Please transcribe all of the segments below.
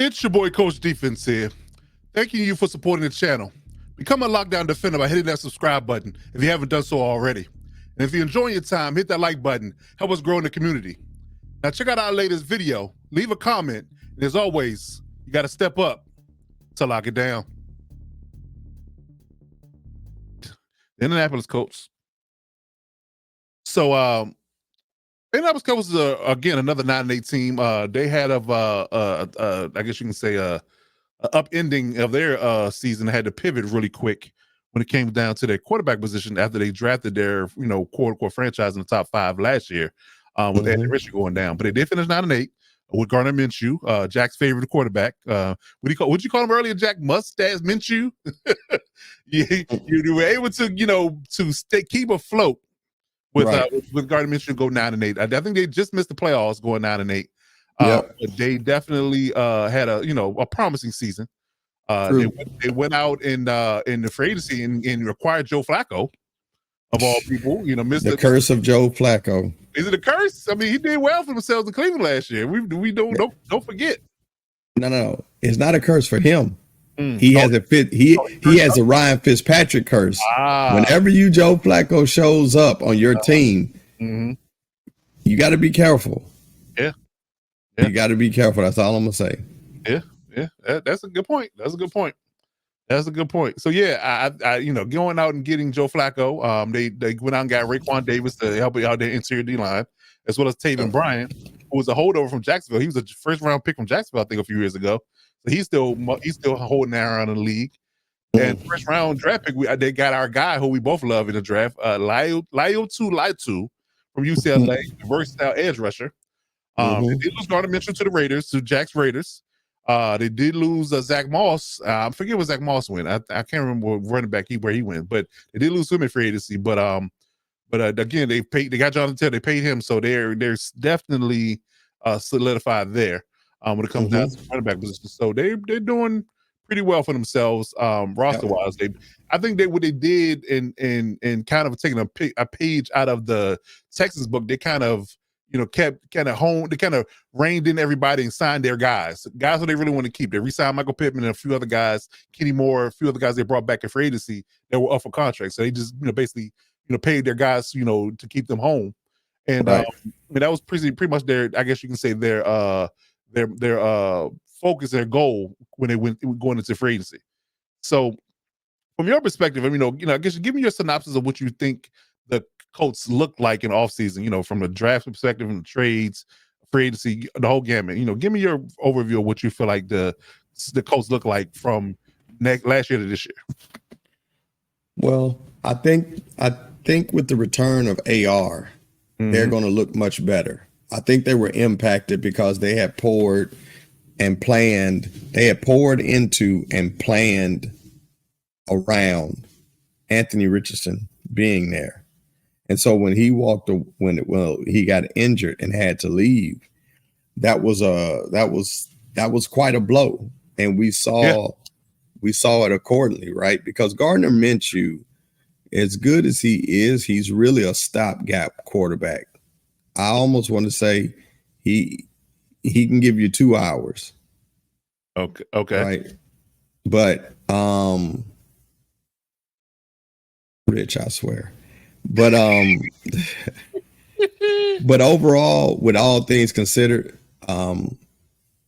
It's your boy, Coach Defense here. Thanking you for supporting the channel. Become a lockdown defender by hitting that subscribe button if you haven't done so already. And if you're enjoying your time, hit that like button. Help us grow in the community. Now check out our latest video. Leave a comment. And as always, you got to step up to lock it down. The Indianapolis Colts. So, Indianapolis Colts is again another 9-8 team. They had I guess you can say upending of their season. Had to pivot really quick when it came down to their quarterback position after they drafted their quote unquote franchise in the top 5 last year with Anthony Richardson going down. But they did finish 9-8 with Gardner Minshew, Jack's favorite quarterback. What'd you call him earlier, Jack? Mustache Minshew. you were able to keep afloat with Gardner Minshew go 9-8. I think they just missed the playoffs going 9-8. But they definitely had a promising season. They went out in the free agency and acquired Joe Flacco, of all people. The curse of Joe Flacco. Is it a curse? I mean, he did well for themselves in Cleveland last year. We don't forget. No, it's not a curse for him. He has a Ryan Fitzpatrick curse. Whenever Joe Flacco shows up on your team, you got to be careful. Yeah. You got to be careful. That's all I'm gonna say. Yeah. That's a good point. That's a good point. So yeah, I going out and getting Joe Flacco. They went out and got Raekwon Davis to help out their interior D line, as well as Taven Bryan, who was a holdover from Jacksonville. He was a first round pick from Jacksonville, I think, a few years ago. So he's still holding that around in the league. And first round draft pick, they got our guy who we both love in the draft, Laiatu from UCLA, versatile edge rusher. They did lose Gardner Minshew to the Raiders, to Jack's Raiders. They did lose Zach Moss. I forget what Zach Moss went. I can't remember what running back where he went, but they did lose him in free agency. But again, they got Jonathan Taylor. They paid him, so they're definitely solidified there when it comes down to the running back position. So they're doing pretty well for themselves roster wise. I think what they did in kind of taking a page out of the Texans book, they kind of reined in everybody and signed their guys who they really want to keep. They re-signed Michael Pittman and a few other guys, Kenny Moore, a few other guys they brought back in free agency that were up for contracts. So they just basically paid their guys to keep them home, and that was pretty much their, I guess you can say, their focus, their goal when they went going into free agency. So from your perspective, I guess give me your synopsis of what you think the Colts look like in offseason, from the draft perspective and the trades, free agency, the whole gamut. Give me your overview of what you feel like the Colts look like from last year to this year. Well, I think with the return of AR, they're going to look much better. I think they were impacted because they had poured into and planned around Anthony Richardson being there. And so when he he got injured and had to leave, that was quite a blow. And we saw it accordingly, right? Because Gardner Minshew, as good as he is, he's really a stopgap quarterback. I almost want to say he can give you 2 hours. Okay. Right. But Rich, I swear. But but overall, with all things considered,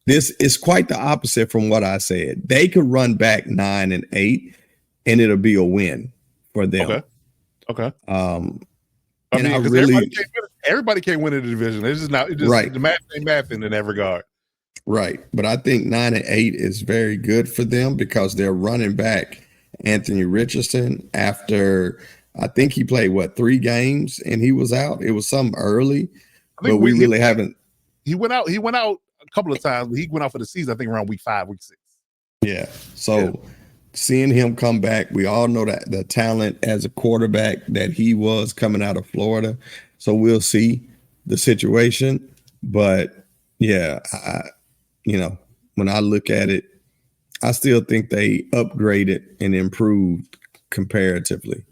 this is quite the opposite from what I said. They could run back 9-8 and it'll be a win for them. Okay. Everybody can't win in the division. It's just not right. The math ain't mathing in that regard. Right. But I think 9-8 is very good for them because they're running back Anthony Richardson after, I think he played 3 games and he was out. It was some early, but we really haven't. He went out a couple of times, but he went out for the season, I think around week 5, week 6. Yeah. So seeing him come back, we all know that the talent as a quarterback that he was coming out of Florida. So we'll see the situation. But yeah, when I look at it, I still think they upgraded and improved comparatively.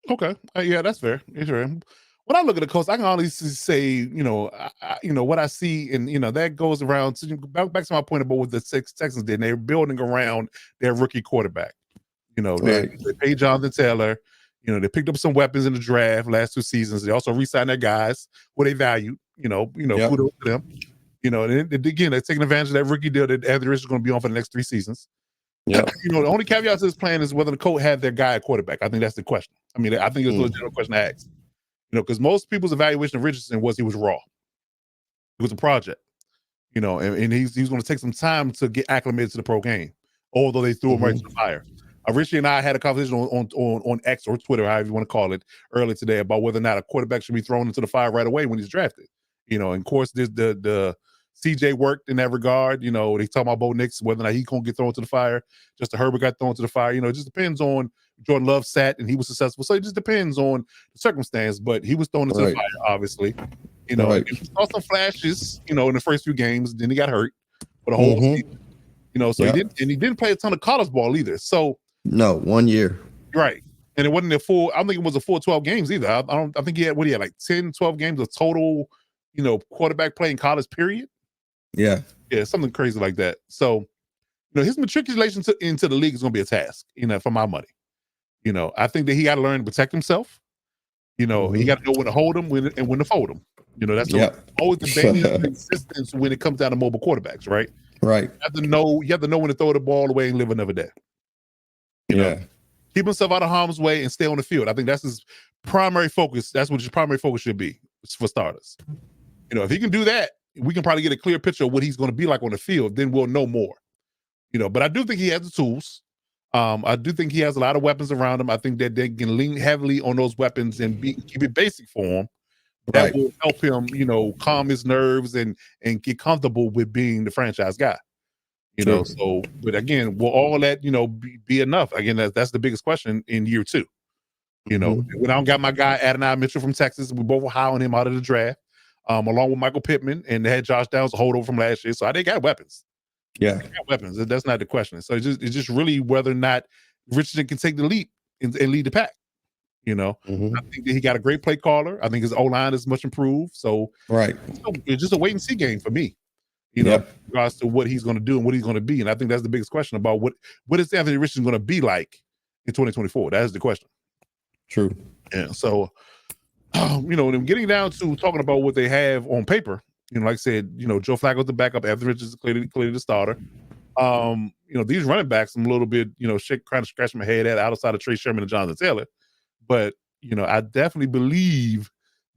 Okay. Yeah, that's fair. It's fair. when I look at the Colts, I can honestly say, what I see, and that goes around to back to my point about what the Texans did. They're building around their rookie quarterback. They paid Jonathan Taylor. They picked up some weapons in the draft last 2 seasons. They also re-signed their guys who they valued. Yep. Kudos to them. And again, they're taking advantage of that rookie deal that Anthony Richardson is going to be on for the next 3 seasons. Yeah. The only caveat to this plan is whether the Colts have their guy at quarterback. I think that's the question. I mean, I think it's a legitimate question to ask. Because most people's evaluation of Richardson was he was raw. It was a project. And he's going to take some time to get acclimated to the pro game, although they threw him right to the fire. Richie and I had a conversation on X or Twitter, however you want to call it, earlier today about whether or not a quarterback should be thrown into the fire right away when he's drafted. And of course, there's the CJ worked in that regard. They talk about Bo Nix, whether or not he gonna get thrown to the fire. Justin Herbert got thrown to the fire. It just depends on Jordan Love sat and he was successful. So it just depends on the circumstance. But he was thrown into the fire, obviously. He saw some flashes, in the first few games. Then he got hurt for the whole season. He didn't play a ton of college ball either. So no, 1 year. Right. And it wasn't a full, I don't think it was a full 12 games either. I think he had like 10, 12 games of total, quarterback play in college, period. Yeah. Yeah, something crazy like that. So, his matriculation into the league is going to be a task, for my money. I think that he got to learn to protect himself. He got to know when to hold him and when to fold him. That's always the bane of existence when it comes down to mobile quarterbacks, right? Right. You have to know when to throw the ball away and live another day. Keep himself out of harm's way and stay on the field. I think that's his primary focus. That's what his primary focus should be, for starters. If he can do that, we can probably get a clear picture of what he's going to be like on the field. Then we'll know more. But I do think he has the tools. I do think he has a lot of weapons around him. I think that they can lean heavily on those weapons and keep it basic for him. That will help him, calm his nerves and get comfortable with being the franchise guy. So, but again, will all that, be enough? Again, that's the biggest question in year 2. When I don't got my guy Adonai Mitchell from Texas, we both were high on him out of the draft, along with Michael Pittman, and they had Josh Downs a holdover from last year. So they got weapons. Yeah, they got weapons. That's not the question. So it's just really whether or not Richardson can take the leap and lead the pack. I think that he got a great play caller. I think his O-line is much improved. So it's just a wait and see game for me. In regards to what he's going to do and what he's going to be. And I think that's the biggest question about what is Anthony Richardson going to be like in 2024? That is the question. True. Yeah. So, getting down to talking about what they have on paper, like I said, Joe Flacco's the backup. Anthony Richardson clearly the starter. These running backs, I'm a little bit, kind of scratching my head at outside of Trey Sherman and Jonathan Taylor. But, I definitely believe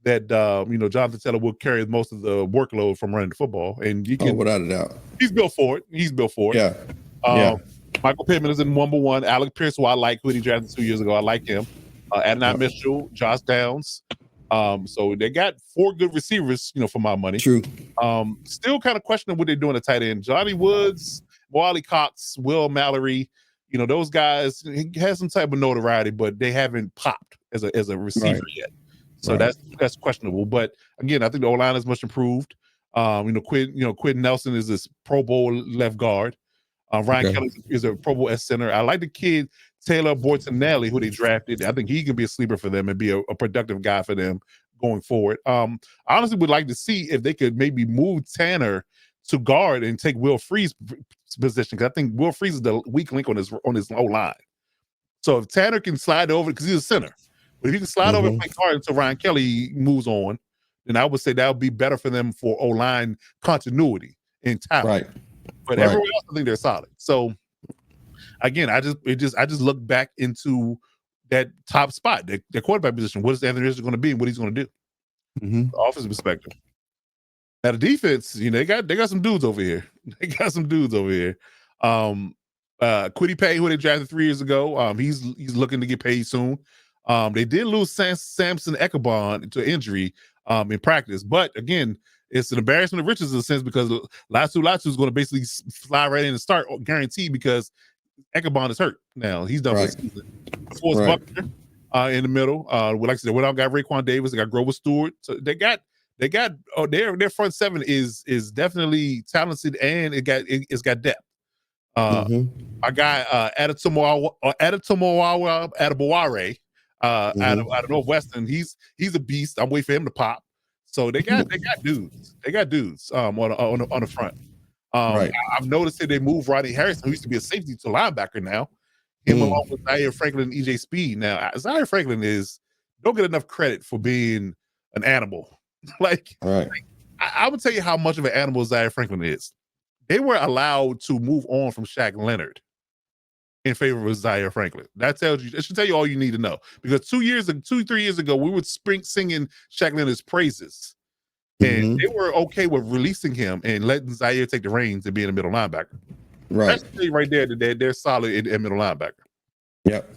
that Jonathan Taylor will carry most of the workload from running the football, and without a doubt, he's built for it. Yeah. Michael Pittman is in number 1. Alec Pierce, who I like, who he drafted 2 years ago, I like him. Adonai Mitchell, Josh Downs. So they got 4 good receivers, for my money. True. Still kind of questioning what they're doing at tight end. Johnny Woods, Wally Cox, Will Mallory. Those guys has some type of notoriety, but they haven't popped as a receiver yet. So that's questionable. But again, I think the O-line is much improved. Quentin Nelson is this Pro Bowl left guard. Ryan Kelly is a Pro Bowl S center. I like the kid Taylor Bortonelli, who they drafted. I think he can be a sleeper for them and be a productive guy for them going forward. I honestly would like to see if they could maybe move Tanner to guard and take Will Free's position, because I think Will Freeze is the weak link on his O-line. So if Tanner can slide over, because he's a center, but if he can slide over and play guard until Ryan Kelly moves on, then I would say that would be better for them for O-line continuity and talent. But everyone else, I think they're solid. So again, I just look back into that top spot, the quarterback position. What is Anthony Richardson going to be and what he's going to do? The offensive perspective. Now the defense, they got some dudes over here. Kwity Paye, who they drafted 3 years ago, he's looking to get paid soon. They did lose Samson Ekabon to injury in practice, but again, it's an embarrassment of riches in a sense, because Latu is going to basically fly right in and start guaranteed, because Ekabon is hurt now. He's done for the season. Forrest Buckner in the middle. Like I said, without got Raekwon Davis, they got Grover Stewart. So they got their front seven is definitely talented, and it's got depth. I got Adetomowa Adebaware Out of Northwestern. He's a beast. I'm waiting for him to pop. So they got dudes. They got dudes on the front. Right. I've noticed that they moved Rodney Harrison, who used to be a safety, to linebacker now. Him along with Zaire Franklin and EJ Speed. Now, Zaire Franklin don't get enough credit for being an animal. Like, right. I would tell you how much of an animal Zaire Franklin is. They were allowed to move on from Shaq Leonard in favor of Zaire Franklin. That should tell you all you need to know. Because 3 years ago, we were singing Shaq Leonard's praises. And they were okay with releasing him and letting Zaire take the reins and being a middle linebacker. Right. That's right there that they're solid in middle linebacker. Yep.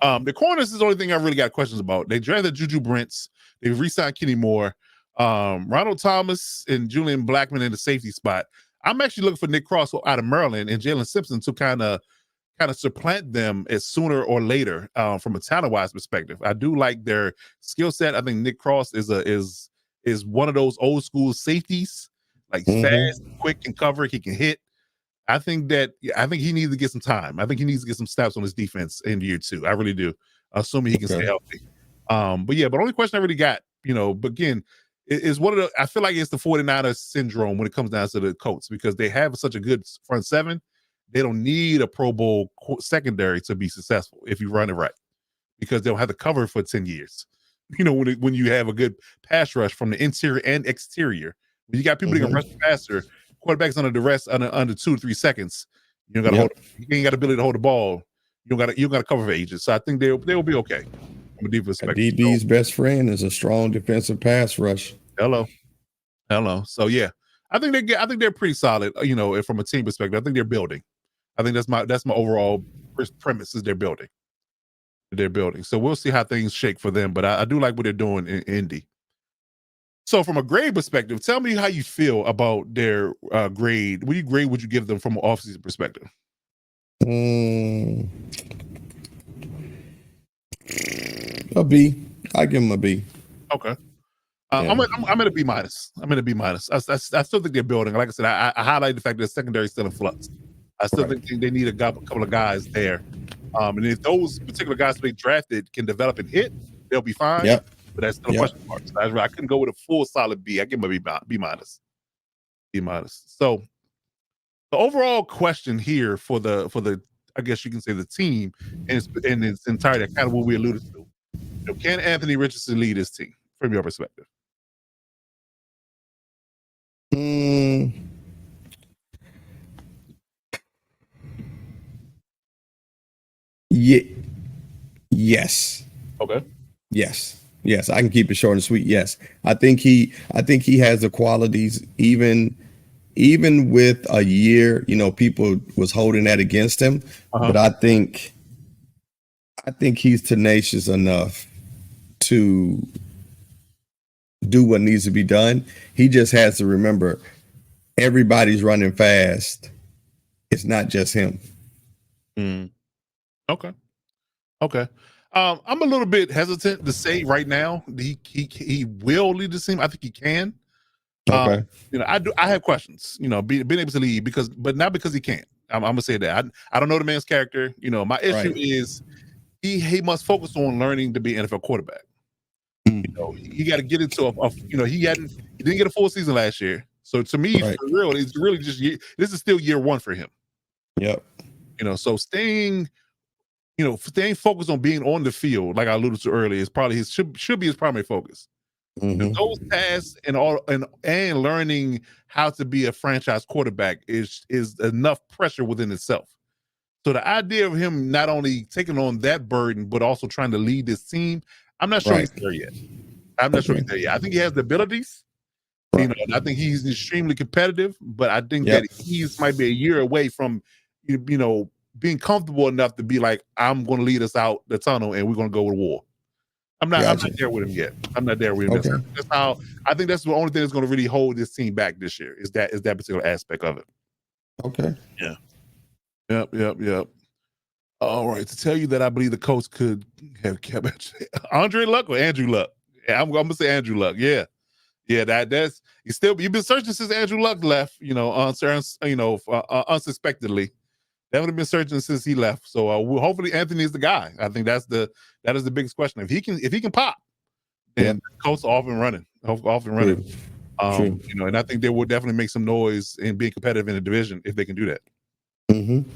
The corners is the only thing I really got questions about. They drafted Juju Brents. They re-signed Kenny Moore. Ronald Thomas and Julian Blackman in the safety spot. I'm actually looking for Nick Cross out of Maryland and Jalen Simpson to kind of supplant them as sooner or later from a talent-wise perspective. I do like their skill set. I think Nick Cross is one of those old school safeties, like fast, quick, and cover. He can hit. I think he needs to get some time. I think he needs to get some snaps on his defense in year 2. I really do, assuming he can stay healthy. But only question I really got, but again, is I feel like it's the 49ers syndrome when it comes down to the Colts, because they have such a good front seven. They don't need a Pro Bowl secondary to be successful if you run it right, because they'll have to cover for 10 years. When you have a good pass rush from the interior and exterior, when you got people that can rush faster, quarterbacks under duress under 2 to 3 seconds, you ain't got the ability to hold the ball. You got to cover for ages. So I think they'll be okay from a deep perspective. DB's best friend is a strong defensive pass rush. Hello. So yeah, I think they're pretty solid. From a team perspective, I think they're building. I think that's my overall premise is they're building. So we'll see how things shake for them. But I do like what they're doing in Indy. So from a grade perspective, tell me how you feel about their grade. What grade would you give them from an offseason perspective? A B. I give them a B. Okay. I'm at a B minus. I still think they're building. Like I said, I highlight the fact that the secondary is still in flux. I still think they need a couple of guys there. And if those particular guys they drafted can develop and hit, they'll be fine. Yep. But that's still a question mark. So I couldn't go with a full solid B. I give them a B minus. B minus. So the overall question here for the I guess you can say the team and its entirety, kind of what we alluded to. Can Anthony Richardson lead his team from your perspective? Yeah. Yes. Okay. Yes. I can keep it short and sweet. Yes. I think he has the qualities, even with a year, people was holding that against him. But I think he's tenacious enough to do what needs to be done. He just has to remember everybody's running fast. It's not just him. Okay. I'm a little bit hesitant to say right now he will lead the team. I think he can. Okay. I have questions. Being able to lead but not because he can't. I'm gonna say that I don't know the man's character. My issue is he must focus on learning to be an NFL quarterback. He got to get into he didn't get a full season last year. So to me, for real, it's really just this is still year 1 for him. Yep. So staying focused on being on the field, like I alluded to earlier, is probably should be his primary focus. Those tasks and learning how to be a franchise quarterback is enough pressure within itself. So the idea of him not only taking on that burden, but also trying to lead this team, I'm not sure he's there yet. I think he has the abilities. And I think he's extremely competitive, but I think that he's might be a year away from, being comfortable enough to be like, I'm going to lead us out the tunnel and we're going to go to war. I'm not there with him yet. I'm not there with him. Okay. I think that's the only thing that's going to really hold this team back this year is that particular aspect of it. Okay. Yeah. Yep. All right. To tell you that I believe the Colts could have kept Andre Luck or Andrew Luck. Yeah, I'm gonna say Andrew Luck. Yeah. That's you've been searching since Andrew Luck left. Unsuspectedly. Definitely been searching since he left. So hopefully Anthony is the guy. I think that is the biggest question. If he can pop, then Colts are off and running. True. And I think they will definitely make some noise and be competitive in the division if they can do that. Mm-hmm.